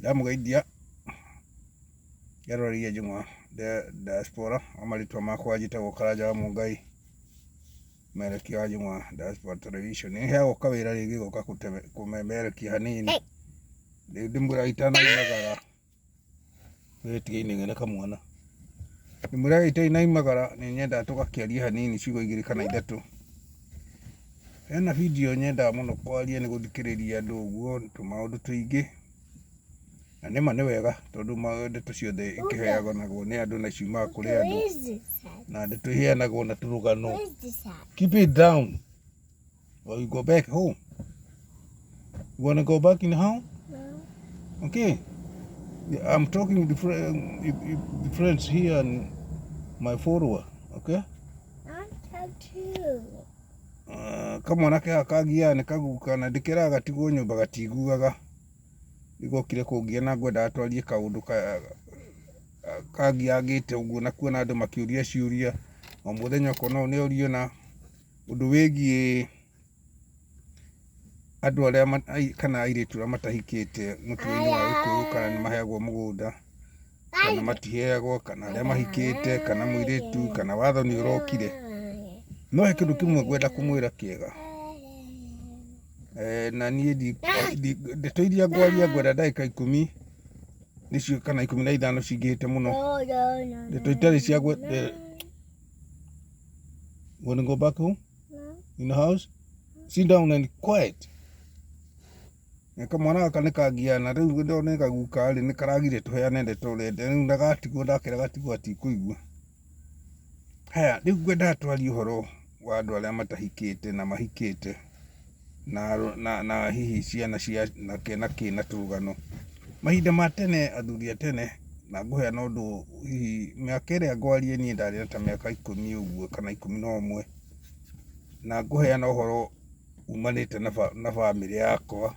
Ndamugaidia yarori juma de diaspora amalitwa makwa jitagwo Karaja wa Mungai merekia juma diaspora television ni heago kawira rigi goka kumemerekia hanini ndimbura itana imagara weti ni ngene kamwana ndimbura itana imagara ni nyenda tugakiaria hanini ciugo igiri kana ithatu ena video nyenda muno kwaria ni guthikiriria andu uguo tumaundu tuingi na nima ni wega tondu ndeto ciothe ikiheagwo naguo ni andu na ciuma kuri andu na ndeto iheanagwo na turugano. Keep it down or you go back home. You want to go back in home? No. Okay. I'm talking to the friends here and my follower. Okay? I'll talk too. Kamwana ke akagia ni kaguka na ndikira gatigwo nyumba gatiguaga igokire kungia na ngwenda atwarie kaundu kagiagite uguo na kuona andu makiuria ciuria o muthenya kono ni urio na undu wigie andu aria kana airitu aria matahikite mutuini wa Gikuyu kana ni maheagwo mugunda kana matiheagwo kana aria mahikite kana muiritu kana watho ni urokire no he kindu kimwe ngwenda kumwira kiega na nie ndeto iria ngwaria ngwenda ndagika 10 nicio kana 15 cingihite muno ndeto itari cia wanna go back home? No. In the house? Sit down and quiet. Kamwana aka ni kagia na riu ndone kaguka ri ni karagire tuheane ndeto rende riu ndagatigwo ndakira gatigwo atikuigua haya riu ngwenda twarie uhoro wa andu aria matahikite na mahikite na hihi ciana cia na turugano mahinda ma tene athuri a tene na nguheana undu hihi miaka iria ngwarie nie ndari na ta miaka 10 uguo kana 11 na nguheana uhoro umanite na family yakwa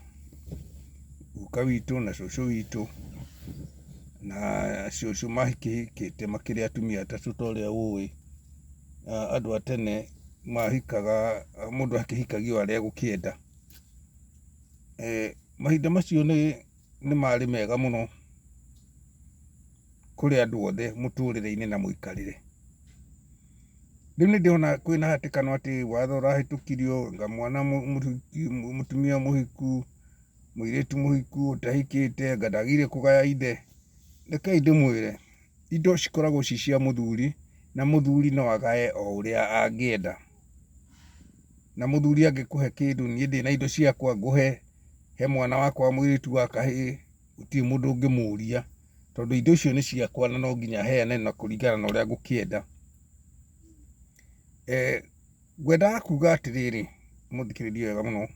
guka witu na cucu witu na cucu mahikite makiri atumia atatu toria ui andu a tene mahikaga mundu akihikagio aria gukienda mahinda macio ni mari mega muno kuri andu othe muturire-ini na muikarire riu ni ndiona kwina hatikano ati watho urahitukirio nga mwana mutumia muhiku muiritu muhiku utahikite ngadagire kugaya ithe rekei ndimwire indo cikoragwo ci cia muthuri na muthuri no agae o uria angienda na muthuri angikuhe kindu nie ndina indo ciakwa nguhe he mwana wakwa muiritu wa kahii uti mundu ungimuria tondu indo icio ni ciakwa na no nginya heane na kuringana na uria ngukienda ngwenda kuga atiriri muthikiririe wega muno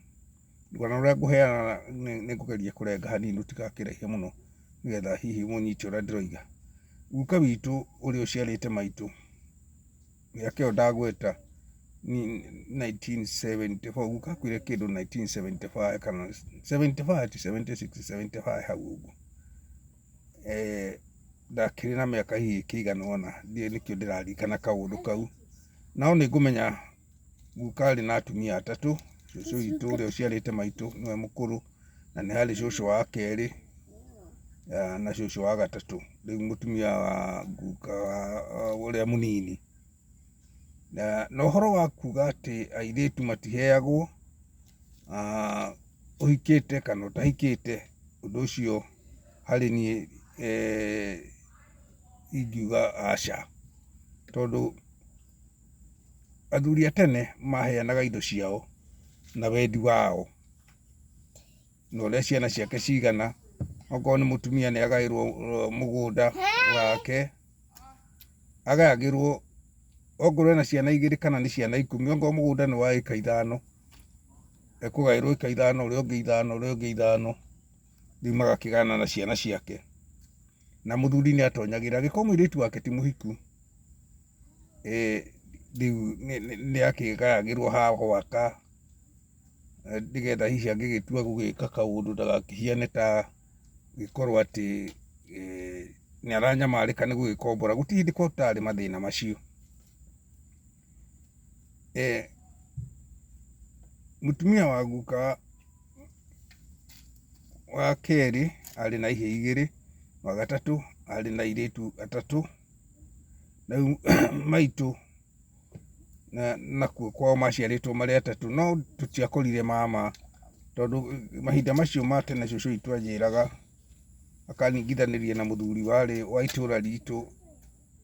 ngwana uria nguheana ni ngugeria kurenga hanini utigakiraihe muno nigetha hihi munyite uria ndiroiga guka witu uri uciarite maitu yakeo ndagweta ni 1974 guka kwire kindu 1975 kana 75 76 75 hau uguo ndakiri na miaka hihi kigana ona ndie nikio ndirarikana kaundu kau nao ni ngumenya guka ri na atumia atatu cucu witu uri uciarite maitu niwe mukuru na ni hari cucu wa keri na cucu wa gatatu riu mutumia wa guka uria munini na uhoro wa kuga ati airitu matiheagwo uhikite kana utahikite undu ucio hari ni ingiuga aca tondu athuri a tene maheanaga indo ciao na wendi wao na uria ciana ciake cigana okorwo ni mutumia ni agairwo mugunda wake agayagirwo okorwo na ciana 2 kana ni ciana 10 okorwo mugunda ni wa ika 5 ekugairwo ika 5 uria ungi 5 uria ungi 5 riu magakigana na ciana ciake na muthuri ni atonyagira giko muiritu wake ti muhiku riu ni akigayagirwo ha gwaka ndigetha hihi angigitua gugika kaundu ndagakihiane ta gikorwo ati ni aranyamarika ni gugikombora gutindiko tari mathina macio mutumia wa guka wa keri arĩ na ihĩ 2, wa gatatũ arĩ na airĩtu 3, na maitũ nakuo kwao maciarĩtwo marĩ 3, no tũtiakũrire mama tondũ mahinda macio ma tene cũcũ witũ anjĩraga, akaningithanĩria na mũthuri warĩ wa itũra ritũ,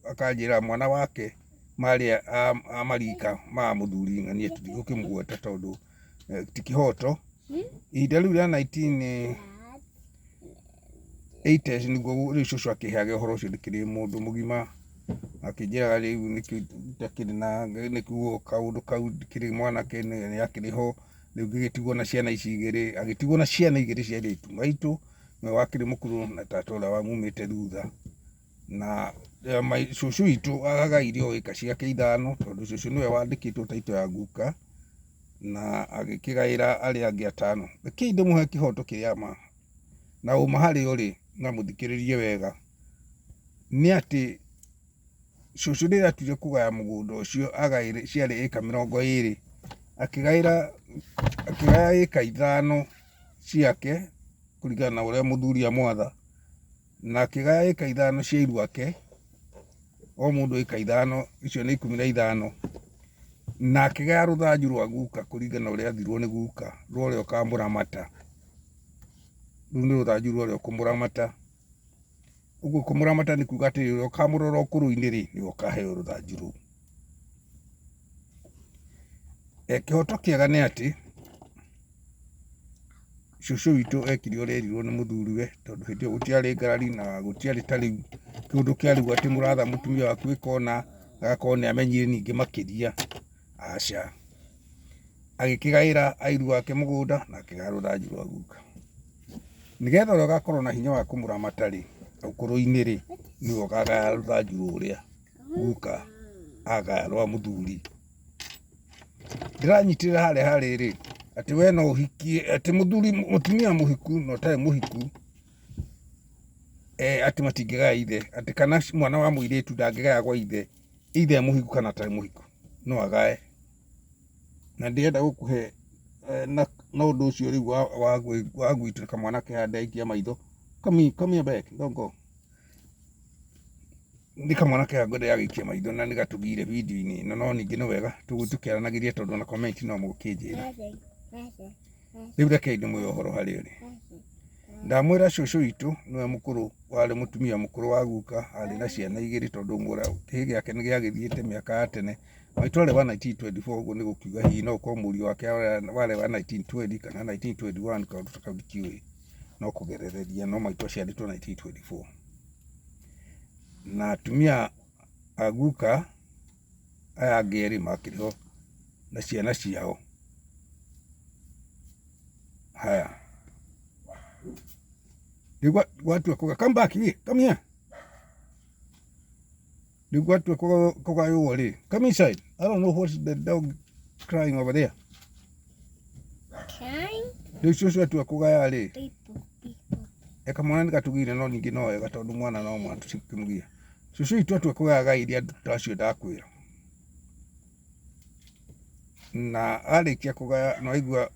akanjĩra mwana wake marĩ a marika ma mũthuri ng'ania tũtigũkĩmũgweta tondũ ti kĩhoto. Ihinda rĩu rĩa 1980s nĩguo rĩu cũcũ akĩheage ũhoro ũcio ndĩkĩrĩ mũndũ mũgima, akĩnjĩraga rĩu nĩtakĩrĩ na nĩkuo kaũndũ kau ndĩkĩrĩ mwanake nĩ akĩrĩ ho, rĩu ngĩgĩtigwo na ciana ici 2, agĩtigwo na ciana 2 cia airĩtu. Maitũ nĩwe wakĩrĩ mũkũrũ na tata ũrĩa wamumĩte thutha, na cũcũ witũ agagaire o ĩka ciake 5 tondũ cũcũ nĩwe wandĩkĩtwo taitũ ya guka, na agĩkĩgaĩra arĩa angĩ 5. Reke ndĩmũhe kĩhoto kĩrĩa ma na ũma harĩ ũrĩ na mũthikĩrĩrie wega, nĩ atĩ cũcũ rĩrĩa atuire kũgaya mũgũnda ũcio agaĩre ciarĩ ĩka 20, akĩgaya ĩka 5 ciake kũringana na ũrĩa mũthuri amwatha, na akĩgaya ĩka 5 cia iru ake, o mũndũ ĩka 5, icio nĩ 15, na akĩgaya rũthanju rwa guka kũringana ũrĩa athirwo nĩ guka rũrĩa ũkamũramata. Rũu nĩ rũthanju rũrĩa ũkũmũramata, ũguo kũmũramata nĩ kuuga atĩ rĩrĩa ũkamũrora ũkũrũ-inĩ nĩwe ũkaheo rũthanju rũu. Kĩhoto kĩega nĩ atĩ cũcũ witũ ekire ũrĩa erirwo nĩ mũthuriwe, tondũ hĩndĩ ĩyo gũtiarĩ ngarari na gũtiarĩ ta rĩu kĩũndũ kĩa rĩu atĩ mũratha mũtumia waku ĩkona agakorwo nĩ amenyire ningĩ makĩria. Aca, agĩkĩgaĩra airu ake mũgũnda na akĩgaya rũthanju rwa guka, nĩgetha ũrĩa ũgakorwo na hinya wa kũmũramata ũkũrũ-inĩ nĩwe ũkagaya rũthanju rũrĩa guka agaya rwa mũthuri. Ndĩranyitĩrĩra harĩa atĩ we no ũhikie, atĩ mũtumia mũhiku na ũtarĩ mũhiku atĩ matingĩgaya ithe, atĩ kana mwana wa mũirĩtu ndangĩgaya gwa ithe mũhiku kana atarĩ mũhiku, no agae. Na ndĩrenda gũkũhe na ũndũ ũcio rĩu wa gwitũ kamwanake haha ndaikia maitho, come here back, don't go. Nĩ kamwanake haha ngwenda gagĩikia maitho na nĩ gatũgire video-inĩ ĩno, no ningĩ nĩ wega tũkĩaranagĩria tondũ na comment no mũgũkĩnjĩra. Rĩu reke ndĩmũhe ũhoro harĩ ũrĩ. Ndamwĩra cũcũ witũ nĩwe mũkũrũ, warĩ mũtumia mũkũrũ wa guka, arĩ na ciana 2 tondũ kĩhĩ gĩake nĩ gĩagĩthiĩte mĩaka ya tene. Maitũ arĩ wa 1924, ũguo nĩ gũkiuga hihi no ũkorwo mũriũ wake warĩ wa 1920 kana 1921, kaũndũ ta kau ndikiũĩ, no kũgerereria, no maitũ aciarĩtwo 1924. Na atumia a guka aya angĩ 2 makĩrĩ ho na ciana ciao. Haya, gwatua kũgaya, come back here, come here. Rĩu gwatua kũgaywo rĩ, come inside. I don't know what's the dog crying over there. Rĩu cũcũ atua kũgaya rĩ, kamwana nĩ gatũgire, no ningĩ no wega tondũ mwana no mwana tũtikĩmũgia. Cũcũ witũ atua kũgaya agairie andũ ta acio ndakwĩra, na arĩkia kũgaya no aigua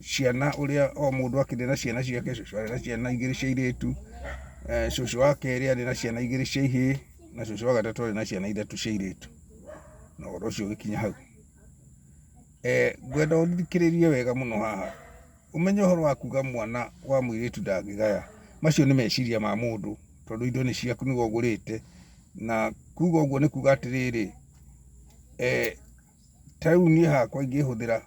ciana ũrĩa o mũndũ akĩrĩ na ciana ciake. Cũcũ arĩ na ciana 2 cia airĩtu, cũcũ wa kerĩ arĩ na ciana 2 cia ihĩ, na cũcũ wa gatatũ arĩ na ciana 3 cia airĩtu, na ũhoro ũcio ũgĩkinya hau. Ngwenda ũthikĩrĩrie wega mũno haha, ũmenye ũhoro wa kuga mwana wa mũirĩtu ndangĩgaya, macio nĩ meciria ma mũndũ tondũ indo nĩ ciaku nĩwe ũgũrĩte, na kuga ũguo nĩ kuga atĩrĩrĩ, ta rĩu niĩ hakwa ingĩhũthĩra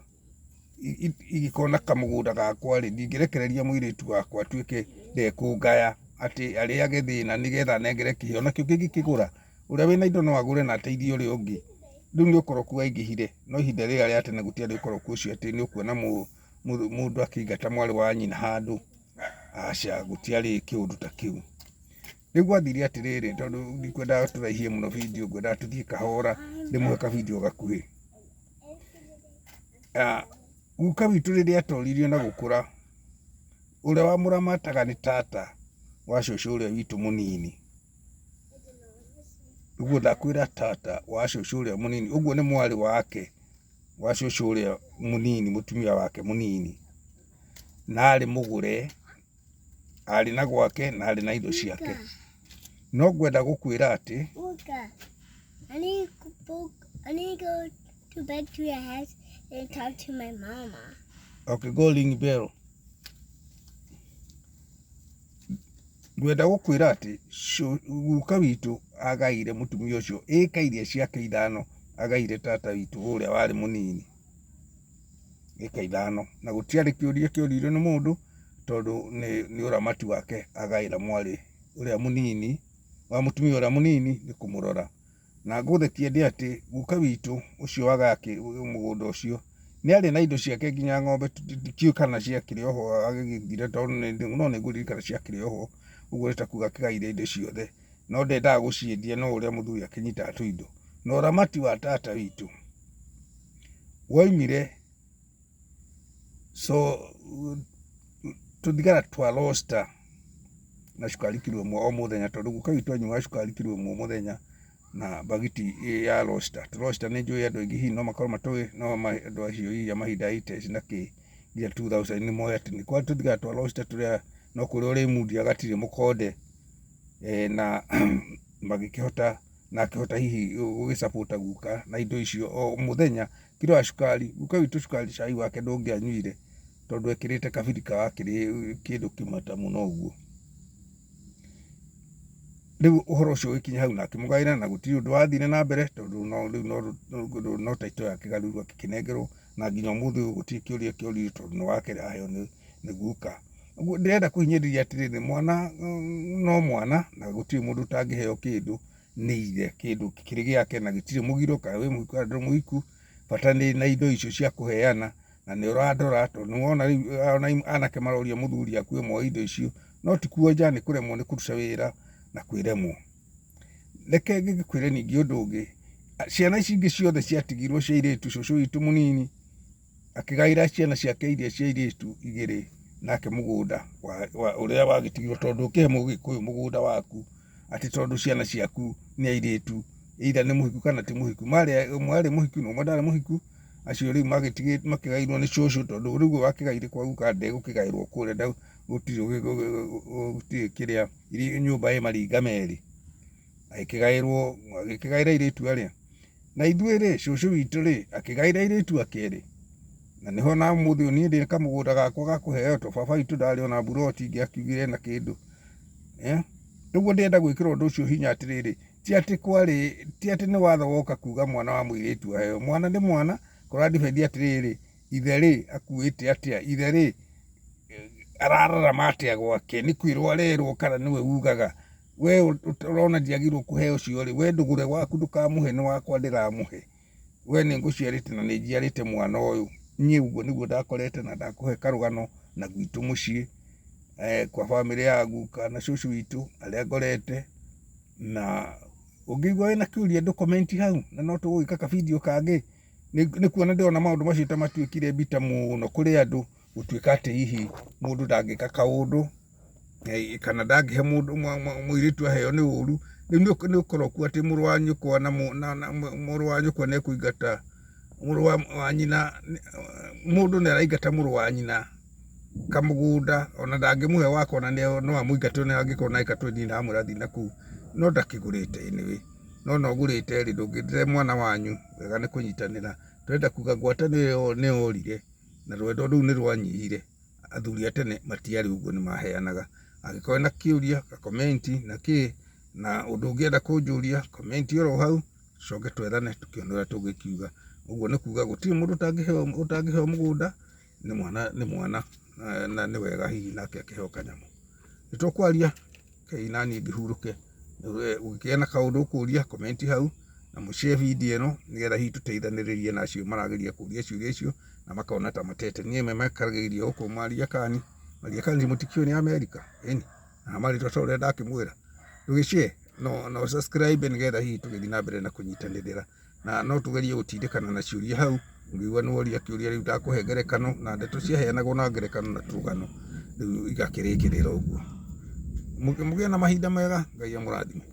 ingĩkorwo kamũgũnda gakwa rĩ, ndingĩrekereria mũirĩtu wakwa atuĩke ndekũngaya atĩ arĩage thĩna nĩgetha nengere kĩheo, nakĩo kĩngĩkĩgũra ũrĩa wĩna indo no agũre na ateithie ũrĩa ũngĩ. Rĩu nĩ ũkoroku waingĩhire, no ihinda rĩrĩa rĩa tene gũtiarĩ ũkoroku ũcio atĩ nĩ ũkuona mũndũ akĩingata mwarĩ wa nyina handũ. Aca, gũtiarĩ kĩũndũ ta kĩu. Rĩu gwathire atĩrĩrĩ, tondũ ndikwendaga tũraihie mũno video, ngwendaga tũthiĩ kahora, ndĩmũhe ka video gakuhĩ. Guka witũ rĩrĩa atoririo na gũkũra, ũrĩa wamũramataga nĩ tata wa cũcũ ũrĩa witũ mũnini. Ũguo ndakwĩra tata wa cũcũ ũrĩa mũnini, ũguo nĩ mwarĩ wake wa cũcũ ũrĩa mũnini, mũtumia wake mũnini. na arĩ mũgũre, arĩ na gwake na arĩ na indo ciake. No ngwenda gũkwĩra atĩ I need to go to back to your house and talk to my mama. Okay, go ring bell. Ngwenda gũkwĩra atĩ guka witũ agaire mũtumia ũcio ĩka iria ciake 5 agaire tata witũ ũrĩa warĩ mũnini ĩka 5, na gũtiarĩ kĩũria kĩũrirwo nĩ mũndũ tondũ nĩ ũramati wake agaira mwarĩ ũrĩa mũnini wa mũtumia ũrĩa mũnini nĩ kũmũrora. Na ngũthetie ndĩ atĩ guka witũ ũcio wagake mũgũnda ũcio nĩ arĩ na indo ciake nginya ng'ombe, tikiũ kana ciakĩrĩ oho agĩgĩthire tondũ no nĩngũririkana ciakĩrĩ oho, ũguo nĩ ta kuga akĩgaire indo ciothe, no ndendaga gũciendia, no ũrĩa mũthuri akĩnyitaga tũindo. Na ũramati wa tata witũ woimire so tũthigara twa roster na cukari kilo 1 o mũthenya, tondũ guka witũ anyuaga cukari kilo 1 mũthenya na bagiti ya roster. Roster nĩ njũĩ andũ aingĩ hihi no makorwo matũĩ, no andũ acio hihi a mahinda 80s na kĩ nginya 2000 nĩ moĩ atĩ nĩ kwa tũthigara twa roster tũrĩa no kũrĩa ũrĩ mundi agatirĩ mũkonde na magĩkĩhota na akĩhota hihi gũgĩsapota guka na indo icio o mũthenya. Kilo ya cukari, guka witũ cukari cai wake ndũngĩanyuire tondũ ekĩrĩte kabirika wakĩrĩ kĩndũ kĩmata mũno ũguo. Rĩu ũhoro ũcio ũgĩkinya hau na akĩmũgaĩra na gũtirĩ ũndũ wathire na mbere tondũ no taito yake garuru akĩnengerwo, na nginya ũmũthĩ ũyũ gũtirĩ kĩũria kĩũrio tondũ nĩ wake aheo nĩ guka. Ũguo ndĩrenda kũhinyĩrĩria atĩrĩrĩ, mwana no mwana na gũtirĩ mũndũ ũtangĩheo kĩndũ nĩ ithe, kĩndũ kĩrĩ gĩake na gĩtirĩ mũgiro kana wĩ mũhiku kana ndũrĩ mũhiku, bata nĩ na indo icio cia kũheana. Na nĩ ũrandora tondũ nĩ wona rĩu anake maroria mũthuri akuĩ moe indo icio, no ti kuonja nĩ kũremwo nĩ kũruta wĩra na kwĩremwo. Reke ngĩkwĩre ningĩ ũndũ ũngĩ, ciana ici ingĩ ciothe ciatigirwo cia airĩtu, cũcũ witũ mũnini akĩgaĩra ciana ciake iria cia airĩtu 2 nake mũgũnda ũrĩa wagĩtigirwo, tondũ ũkĩhe Mũgĩkũyũ mũgũnda waku atĩ tondũ ciana ciaku nĩ airĩtu, either nĩ mũhiku kana ti mũhiku. Mwarĩ mũhiku na ũmwe ndarĩ mũhiku, acio rĩu makĩgairwo nĩ cũcũ, tondũ rĩu wakĩgaire kwa guka ndegũkĩgaĩrwo kũrĩa, gũtirĩ kĩrĩa nyũmba ĩ maringa merĩ, agĩkĩgaĩra airĩtu arĩa. Na ithuĩ-rĩ, cũcũ witũ-rĩ akĩgaĩra airĩtu akerĩ, na nĩho na mũthĩ niĩ ndĩ kamũgũnda gakwa ga kũheo, to baba witũ ndarĩ ona mburoti ingĩ akiugire na kĩndũ. Ũguo ndĩrenda gwĩkĩra ũndũ ũcio hinya atĩrĩrĩ, ti atĩ nĩ watho woka kuga mwana wa mũirĩtu aheo. Mwana nĩ mwana, kũrandibendi atĩrĩrĩ, ithe-rĩ akuĩte atĩa, ithe-rĩ arararama atĩa gwake, nĩ kwĩrwo arerwo kana nĩwe ugaga. We ũrona ndiagĩrĩirwo kũheo ũcio-rĩ, we ndũgũre gwaku ndũkamũhe, nĩ wakwa ndĩramũhe. We nĩ ngũciarĩte na nĩ njiarĩte mwana ũyũ. Niĩ ũguo nĩguo ndakorete na ndakũhe karũgano na gwitũ mũciĩ, kwa bamĩrĩ ya guka na cũcũ witũ arĩa ngorete. Na ũngĩigua wĩna kĩũria ndũ comment hau, na no tũgũgĩka ka video kangĩ. Nĩ kuona ndĩrona maũndũ macio ta matuĩkire mbita mũno kũrĩ andũ, gũtuĩka atĩ hihi mũndũ ndangĩka kaũndũ kana ndangĩhe mũirĩtu aheo nĩ ũru. Rĩu nĩ ũkorwo kuo atĩ mũrũ wa nyũkwa na mũrũ wa nyũkwa nĩ ekũingata mũrũ wa nyina, mũndũ nĩ araingata mũrũ wa nyina kamũgũnda, ona ndangĩmũhe wako, na no amũingate ona angĩkorwo na ĩka 20 na amwĩra thiĩ nakũu, no ndakĩgũrĩte anyway. No ũgũrĩte-rĩ ndũngĩte mwana wanyu, wega nĩ kũnyitanĩra. Tũrenda kuga ngwatanĩro nĩ yorire na rwendo rũu nĩ rwanyihire. Athuri a tene matiarĩ ũguo, nĩ maheanaga. Angĩkorwo na kĩũria ka comment na kĩ na ũndũ ũngĩenda kũnjũria comment oro hau, coke twethane tũkĩone ũrĩa tũngĩkiuga. Ũguo nĩ kuga gũtirĩ mũndũ ũtangĩheo mũgũnda, nĩ mwana na nĩ wega hihi nake akĩheo kanyamũ. Nĩ tũkwaria Ngai na niĩ ngĩhurũke. Ũngĩkĩgĩa na kaũndũ ũkũria comment hau na mũshare video ĩno, nĩgetha hihi tũteithanĩrĩrie na acio marageria kũria ciũria icio na makona ta matete. Niĩ mekaragĩria gũkũ Mariakani mũtikĩũĩ nĩ Amerika, ĩni na marĩtwa ta ũrĩa ndakĩmwĩra. Tũgĩshare no subscribe nĩgetha hihi tũgĩthiĩ na mbere na kũnyitanĩrĩra, na no tũgerie gũtindĩkana na ciũria hau. Ũngĩigua nĩ woria kĩũria rĩu ndakũhe ngerekano, na ndeto ciaheanagwo na ngerekano na tũrũgano, rĩu igakĩrĩkĩrĩra ũguo. Mũgĩe na mahinda mega, Ngai amũrathime.